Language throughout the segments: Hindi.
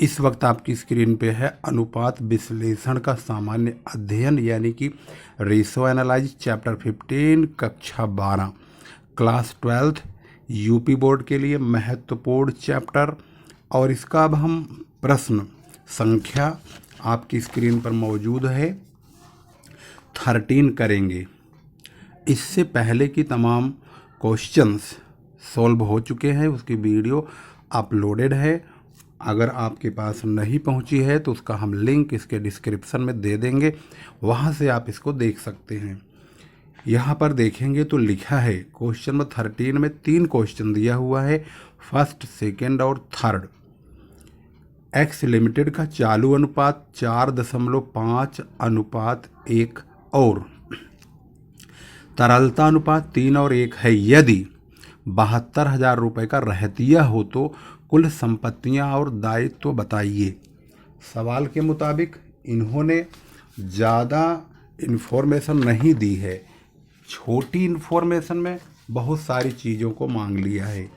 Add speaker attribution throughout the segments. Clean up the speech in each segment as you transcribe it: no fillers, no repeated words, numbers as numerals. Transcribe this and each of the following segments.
Speaker 1: इस वक्त आपकी स्क्रीन पे है अनुपात विश्लेषण का सामान्य अध्ययन यानी कि रेशो एनालाइज चैप्टर 15 कक्षा 12 क्लास 12 यूपी बोर्ड के लिए महत्वपूर्ण चैप्टर। और इसका अब हम प्रश्न संख्या आपकी स्क्रीन पर मौजूद है 13 करेंगे। इससे पहले की तमाम क्वेश्चंस सॉल्व हो चुके हैं, उसकी वीडियो अपलोडेड है। अगर आपके पास नहीं पहुंची है तो उसका हम लिंक इसके डिस्क्रिप्शन में दे देंगे, वहां से आप इसको देख सकते हैं। यहाँ पर देखेंगे तो लिखा है क्वेश्चन नंबर 13 में 3 क्वेश्चन दिया हुआ है, फर्स्ट, सेकेंड और थर्ड। एक्स लिमिटेड का चालू अनुपात 4.5:1 और तरलता अनुपात 3 और 1 है। यदि 72,000 रुपये का रहतिया हो तो कुल संपत्तियां और दायित्व बताइए। सवाल के मुताबिक इन्होंने ज़्यादा इन्फॉर्मेशन नहीं दी है, छोटी इन्फॉर्मेशन में बहुत सारी चीज़ों को मांग लिया है।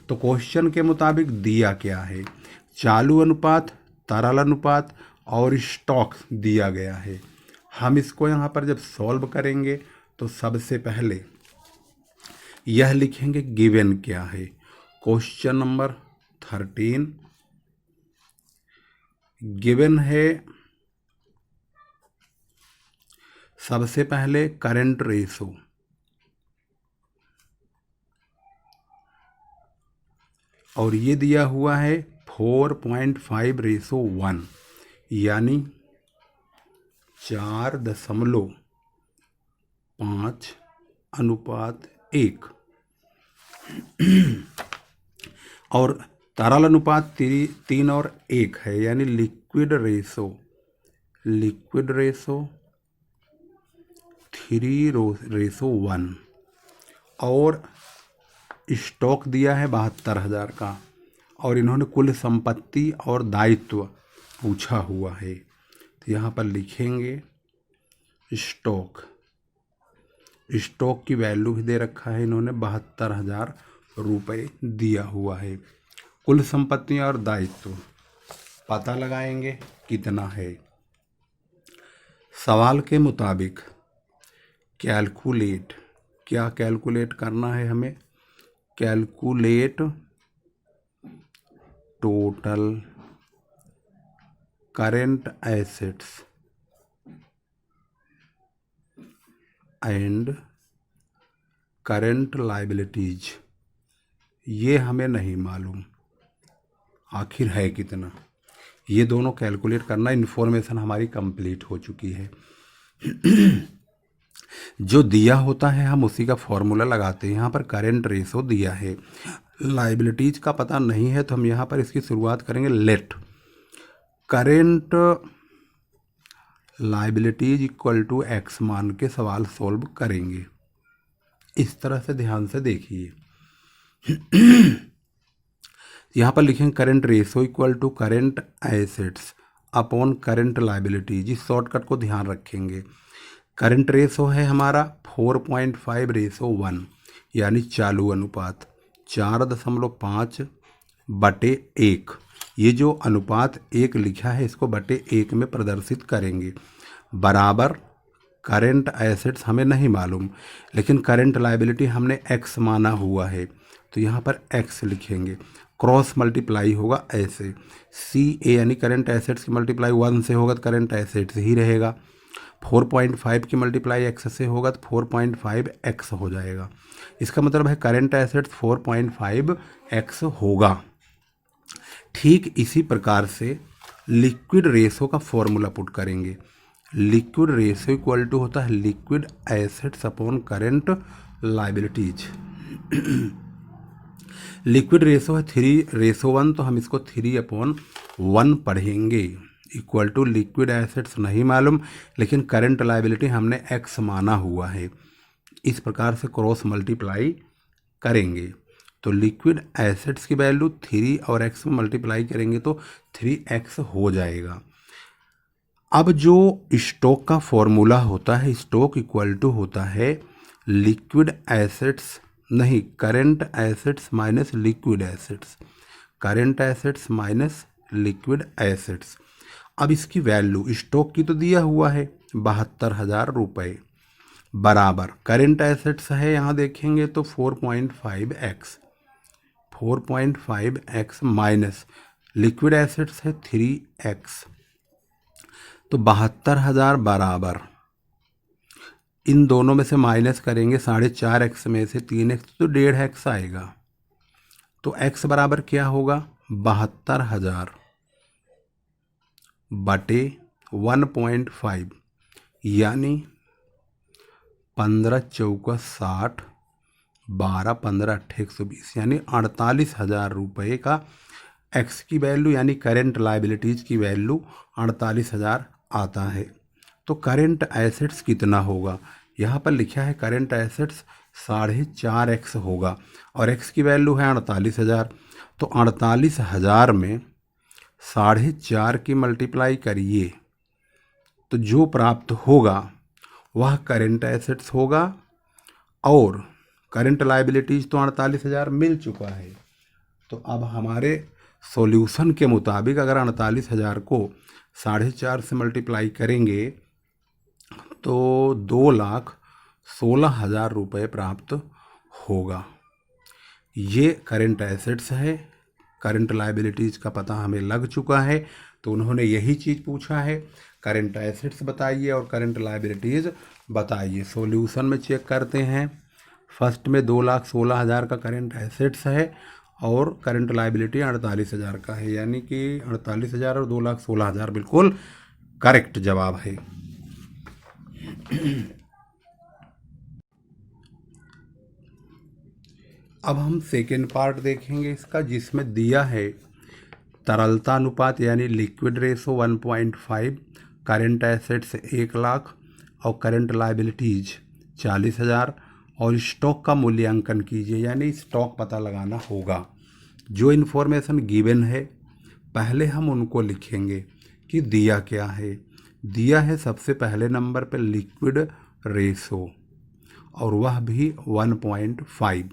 Speaker 1: तो क्वेश्चन के मुताबिक दिया क्या है, चालू अनुपात, तरल अनुपात और स्टॉक दिया गया है। हम इसको यहाँ पर जब सॉल्व करेंगे तो सबसे पहले यह लिखेंगे गिवन क्या है। क्वेश्चन नंबर 13 गिवन है, सबसे पहले करंट रेशो, और ये दिया हुआ है 4.5:1 यानी 4.5:1 और तरल अनुपात 3 और 1 है यानी लिक्विड रेशो 3:1 और स्टॉक दिया है 72,000 का और इन्होंने कुल संपत्ति और दायित्व पूछा हुआ है। तो यहाँ पर लिखेंगे स्टॉक की वैल्यू भी दे रखा है, इन्होंने 72,000 रुपये दिया हुआ है। कुल संपत्ति और दायित्व पता लगाएंगे कितना है। सवाल के मुताबिक कैलकुलेट, क्या कैलकुलेट करना है हमें, calculate total current assets and current liabilities. ये हमें नहीं मालूम आखिर है कितना, ये दोनों कैलकुलेट करना। इन्फॉर्मेशन हमारी कंप्लीट हो चुकी है। जो दिया होता है हम उसी का फॉर्मूला लगाते हैं। यहाँ पर करेंट रेशो दिया है, लायबिलिटीज का पता नहीं है तो हम यहाँ पर इसकी शुरुआत करेंगे let current liabilities equal to x मान के सवाल सॉल्व करेंगे। इस तरह से ध्यान से देखिए। यहाँ पर लिखेंगे current ratio equal to current assets upon current liabilities. इस शॉर्टकट को ध्यान रखेंगे। करेंट रेशो है हमारा 4.5:1 यानी चालू अनुपात 4.5/1। ये जो अनुपात 1 लिखा है इसको बटे 1 में प्रदर्शित करेंगे, बराबर करेंट एसेट्स हमें नहीं मालूम लेकिन करेंट लायबिलिटी हमने एक्स माना हुआ है तो यहाँ पर एक्स लिखेंगे। क्रॉस मल्टीप्लाई होगा ऐसे, सी ए यानी करेंट एसेट्स की मल्टीप्लाई 1 से होगा तो करेंट एसेट्स ही रहेगा। 4.5 की मल्टीप्लाई एक्स से होगा तो 4.5x हो जाएगा। इसका मतलब है करेंट एसेट्स 4.5x होगा। ठीक इसी प्रकार से लिक्विड रेशो का फॉर्मूला पुट करेंगे। लिक्विड रेशो इक्वल टू होता है liquid assets upon current liabilities. Liquid ratio है 3:1 तो हम इसको 3/1 पढ़ेंगे इक्वल टू लिक्विड एसेट्स नहीं मालूम लेकिन करंट लायबिलिटी हमने एक्स माना हुआ है। इस प्रकार से क्रॉस मल्टीप्लाई करेंगे तो लिक्विड एसेट्स की वैल्यू 3 और एक्स में मल्टीप्लाई करेंगे तो 3x हो जाएगा। अब जो स्टॉक का फॉर्मूला होता है, स्टॉक इक्वल टू होता है लिक्विड एसेट्स नहीं current assets minus liquid assets, current assets minus liquid assets. अब इसकी वैल्यू स्टॉक की तो दिया हुआ है 72,000 रुपये, बराबर करेंट एसेट्स है, यहाँ देखेंगे तो 4.5x, 4.5x minus liquid assets है 3x, तो 72,000 बराबर इन दोनों में से माइनस करेंगे 4.5x में से 3x, तो 1.5x आएगा। तो x बराबर क्या होगा 72,000 बटे 1.5 यानी 15 चौका 60, 12 15 8 120 यानी 48,000 रुपये का एक्स की वैल्यू यानी करेंट लाइबिलिटीज़ की वैल्यू 48,000 आता है। तो करेंट एसेट्स कितना होगा, यहाँ पर लिखा है करेंट एसेट्स 4.5x होगा और x की वैल्यू है 48,000। तो 48,000 में 4.5 की मल्टीप्लाई करिए तो जो प्राप्त होगा वह करेंट एसेट्स होगा और करेंट लाइबिलिटीज़ तो 48,000 मिल चुका है। तो अब हमारे सॉल्यूशन के मुताबिक अगर 48,000 को 4.5 से मल्टीप्लाई करेंगे तो 2,16,000 रुपये प्राप्त होगा। ये करेंट एसेट्स है, करंट लाइबिलिटीज़ का पता हमें लग चुका है, तो उन्होंने यही चीज़ पूछा है, करंट एसेट्स बताइए और करंट लाइबिलिटीज़ बताइए। सॉल्यूशन में चेक करते हैं, फर्स्ट में 2,16,000 का करंट एसेट्स है और करंट लाइबिलिटी 48,000 का है, यानी कि 48,000 और 2,16,000 बिल्कुल करेक्ट जवाब है। अब हम सेकेंड पार्ट देखेंगे इसका, जिसमें दिया है तरलता अनुपात यानी लिक्विड रेशो 1.5, करंट एसेट्स 1,00,000 और करंट लाइबिलिटीज 40,000 और स्टॉक का मूल्यांकन कीजिए, यानी स्टॉक पता लगाना होगा। जो इन्फॉर्मेशन गिवन है पहले हम उनको लिखेंगे कि दिया क्या है। दिया है सबसे पहले नंबर पे लिक्विड रेशो और वह भी 1.5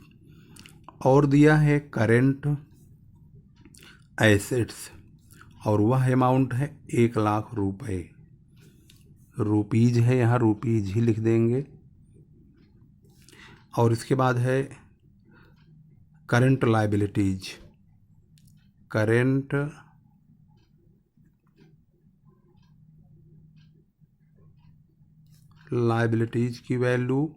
Speaker 1: और दिया है करेंट एसेट्स और वह अमाउंट है 1,00,000 रुपये। रुपीज है, यहाँ रुपीज ही लिख देंगे। और इसके बाद है करंट लाइबिलिटीज, करंट लाइबिलिटीज की वैल्यू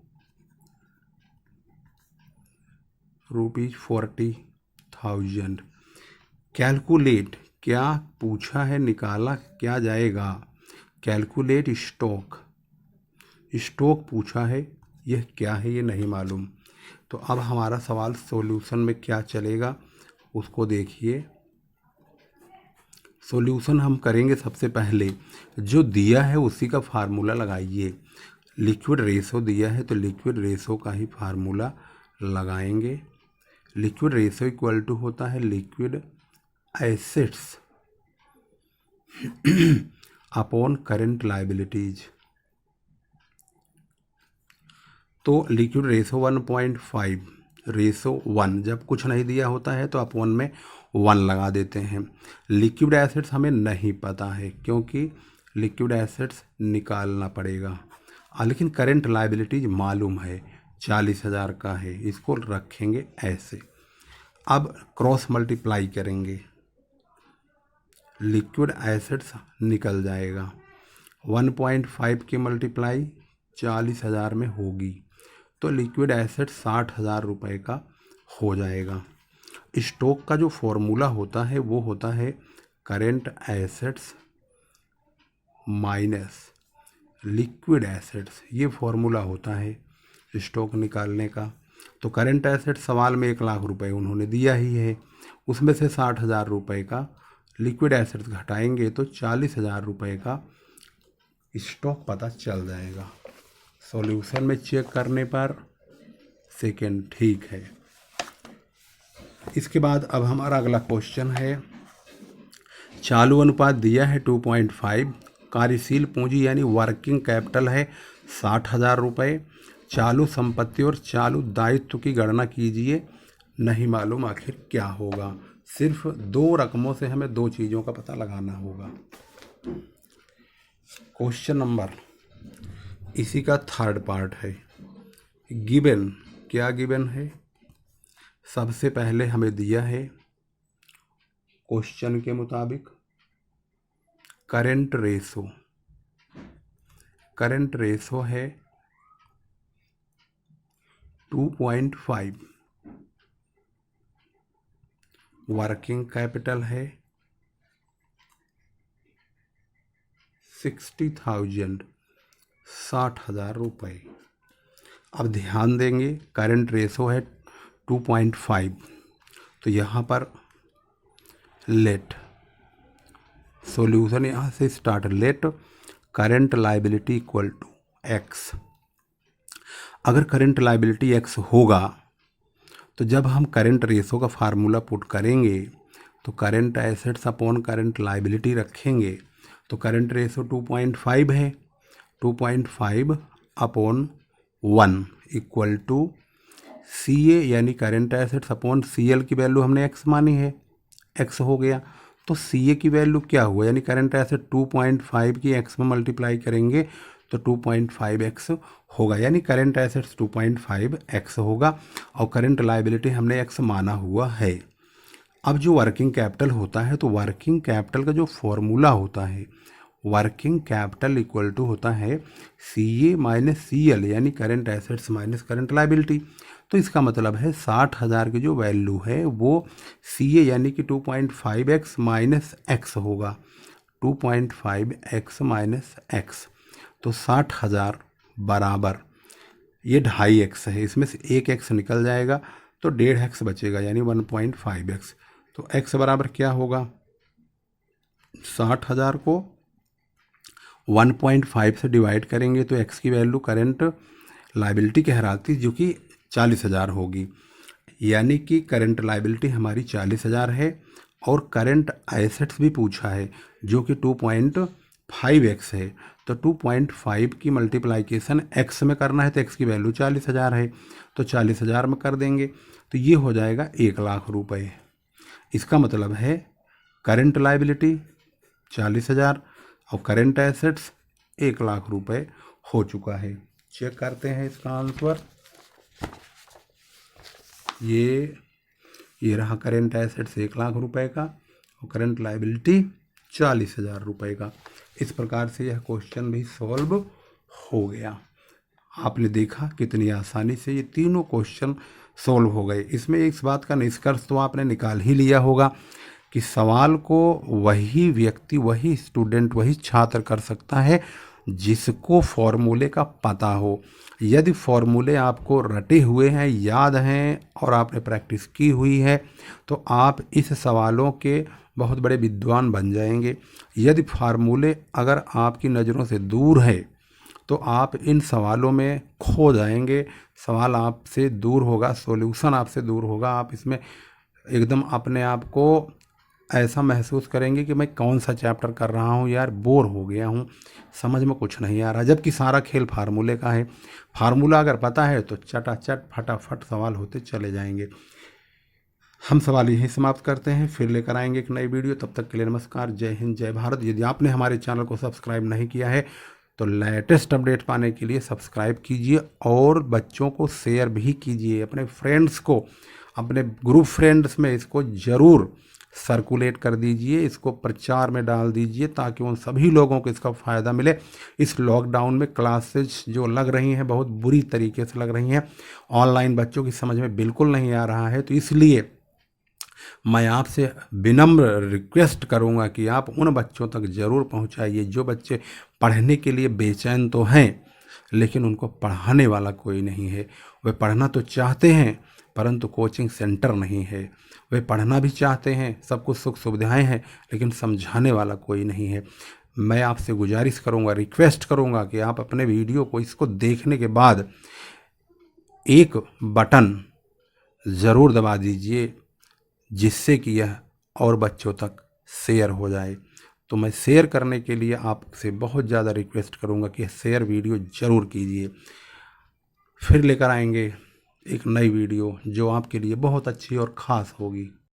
Speaker 1: ₹40,000। कैलकुलेट क्या पूछा है, निकाला क्या जाएगा, कैलकुलेट स्टॉक, स्टॉक पूछा है, यह क्या है ये नहीं मालूम। तो अब हमारा सवाल सॉल्यूशन में क्या चलेगा उसको देखिए। सॉल्यूशन हम करेंगे, सबसे पहले जो दिया है उसी का फार्मूला लगाइए। लिक्विड रेशो दिया है तो लिक्विड रेशो का ही फार्मूला लगाएंगे। लिक्विड रेशो इक्वल टू होता है liquid assets upon current liabilities. तो लिक्विड रेशो 1.5, रेशो 1, जब कुछ नहीं दिया होता है तो अपॉन में 1 लगा देते हैं। लिक्विड एसेट्स हमें नहीं पता है क्योंकि लिक्विड एसेट्स निकालना पड़ेगा, लेकिन करंट लाइबिलिटीज मालूम है 40,000 का है, इसको रखेंगे ऐसे। अब क्रॉस मल्टीप्लाई करेंगे, लिक्विड एसेट्स निकल जाएगा, 1.5 की मल्टीप्लाई 40,000 में होगी तो लिक्विड एसेट 60,000 रुपये का हो जाएगा। स्टॉक का जो फॉर्मूला होता है वो होता है current assets minus liquid assets, ये फॉर्मूला होता है स्टॉक निकालने का। तो करेंट एसेट्स सवाल में 1,00,000 रुपये उन्होंने दिया ही है, उसमें से 60,000 रुपये का लिक्विड एसेट्स घटाएंगे तो 40,000 रुपये का स्टॉक पता चल जाएगा। सॉल्यूशन में चेक करने पर सेकेंड ठीक है। इसके बाद अब हमारा अगला क्वेश्चन है, चालू अनुपात दिया है 2.5, कार्यशील पूंजी यानी वर्किंग कैपिटल है 60,000 रुपये, चालू संपत्ति और चालू दायित्व की गणना कीजिए, नहीं मालूम आखिर क्या होगा। सिर्फ 2 रकमों से हमें 2 चीज़ों का पता लगाना होगा। क्वेश्चन नंबर इसी का थर्ड पार्ट है। गिवन, क्या गिवन है? सबसे पहले हमें दिया है क्वेश्चन के मुताबिक करंट रेशो है 2.5, वर्किंग कैपिटल है 60,000, 60,000 रुपये। अब ध्यान देंगे करंट रेशो है 2.5, तो यहाँ पर लेट सॉल्यूशन यहाँ से start. Let current liability equal to x. अगर करंट लायबिलिटी एक्स होगा तो जब हम करंट रेशो का फार्मूला पुट करेंगे तो current assets upon current liability रखेंगे तो करंट रेशो 2.5 है। 2.5 अपॉन 1 इक्वल टू CA, यानी करंट एसेट्स अपॉन CL की वैल्यू हमने एक्स मानी है, एक्स हो गया। तो CA की वैल्यू क्या हुआ, यानी करंट एसेट 2.5 की एक्स में मल्टीप्लाई करेंगे तो 2.5x होगा, यानी करंट एसेट्स 2.5x होगा और करंट लायबिलिटी हमने x माना हुआ है। अब जो वर्किंग कैपिटल होता है तो वर्किंग कैपिटल का जो फॉर्मूला होता है, वर्किंग कैपिटल इक्वल टू होता है CA माइनस CL, यानी current assets minus current liability. तो इसका मतलब है 60,000 की जो वैल्यू है वो CA यानी कि 2.5x माइनस एक्स होगा, 2.5x माइनस एक्स। तो 60,000 बराबर ये 2.5x है, इसमें से एक x निकल जाएगा तो 1.5x बचेगा, यानी 1.5x। तो x बराबर क्या होगा, 60,000 को 1.5 से डिवाइड करेंगे तो x की वैल्यू करंट लायबिलिटी कहलाती जो कि 40,000 होगी, यानी कि करंट लायबिलिटी हमारी 40,000 है और करंट एसेट्स भी पूछा है जो कि 2.5x है। तो 2.5 की मल्टीप्लाइकेशन x में करना है तो x की वैल्यू 40,000 है, तो 40,000 में कर देंगे तो ये हो जाएगा 1,00,000 रुपये। इसका मतलब है करंट लायबिलिटी 40,000 और करंट एसेट्स 1,00,000 रुपये हो चुका है। चेक करते हैं इसका आंसर। ये रहा करंट एसेट्स 1,00,000 रुपये का और करंट लायबिलिटी 40,000 रुपये का। इस प्रकार से यह क्वेश्चन भी सॉल्व हो गया। आपने देखा कितनी आसानी से ये तीनों क्वेश्चन सॉल्व हो गए। इसमें इस बात का निष्कर्ष तो आपने निकाल ही लिया होगा कि सवाल को वही व्यक्ति, वही स्टूडेंट, वही छात्र कर सकता है जिसको फॉर्मूले का पता हो। यदि फॉर्मूले आपको रटे हुए हैं, याद हैं और आपने प्रैक्टिस की हुई है तो आप इस सवालों के बहुत बड़े विद्वान बन जाएंगे। यदि फार्मूले अगर आपकी नज़रों से दूर है तो आप इन सवालों में खो जाएंगे, सवाल आपसे दूर होगा, सॉल्यूशन आपसे दूर होगा। आप इसमें एकदम अपने आप को ऐसा महसूस करेंगे कि मैं कौन सा चैप्टर कर रहा हूँ यार, बोर हो गया हूँ, समझ में कुछ नहीं आ रहा, जबकि सारा खेल फार्मूले का है। फार्मूला अगर पता है तो चटाचट फटाफट सवाल होते चले जाएंगे। हम सवाल यहीं समाप्त करते हैं, फिर लेकर आएंगे एक नई वीडियो। तब तक के लिए नमस्कार, जय हिंद, जय भारत। यदि आपने हमारे चैनल को सब्सक्राइब नहीं किया है तो लेटेस्ट अपडेट पाने के लिए सब्सक्राइब कीजिए और बच्चों को शेयर भी कीजिए, अपने फ्रेंड्स को, अपने ग्रुप फ्रेंड्स में इसको ज़रूर सर्कुलेट कर दीजिए, इसको प्रचार में डाल दीजिए ताकि उन सभी लोगों को इसका फ़ायदा मिले। इस लॉकडाउन में क्लासेज जो लग रही हैं बहुत बुरी तरीके से लग रही हैं, ऑनलाइन बच्चों की समझ में बिल्कुल नहीं आ रहा है। तो इसलिए मैं आपसे विनम्र रिक्वेस्ट करूंगा कि आप उन बच्चों तक ज़रूर पहुंचाइए जो बच्चे पढ़ने के लिए बेचैन तो हैं लेकिन उनको पढ़ाने वाला कोई नहीं है। वे पढ़ना तो चाहते हैं परंतु कोचिंग सेंटर नहीं है। वे पढ़ना भी चाहते हैं, सब कुछ सुख सुविधाएं हैं, लेकिन समझाने वाला कोई नहीं है। मैं आपसे गुजारिश करूंगा, रिक्वेस्ट करूंगा कि आप अपने वीडियो को, इसको देखने के बाद एक बटन ज़रूर दबा दीजिए जिससे कि यह और बच्चों तक शेयर हो जाए। तो मैं शेयर करने के लिए आपसे बहुत ज़्यादा रिक्वेस्ट करूंगा कि शेयर वीडियो ज़रूर कीजिए। फिर लेकर आएंगे एक नई वीडियो जो आपके लिए बहुत अच्छी और ख़ास होगी।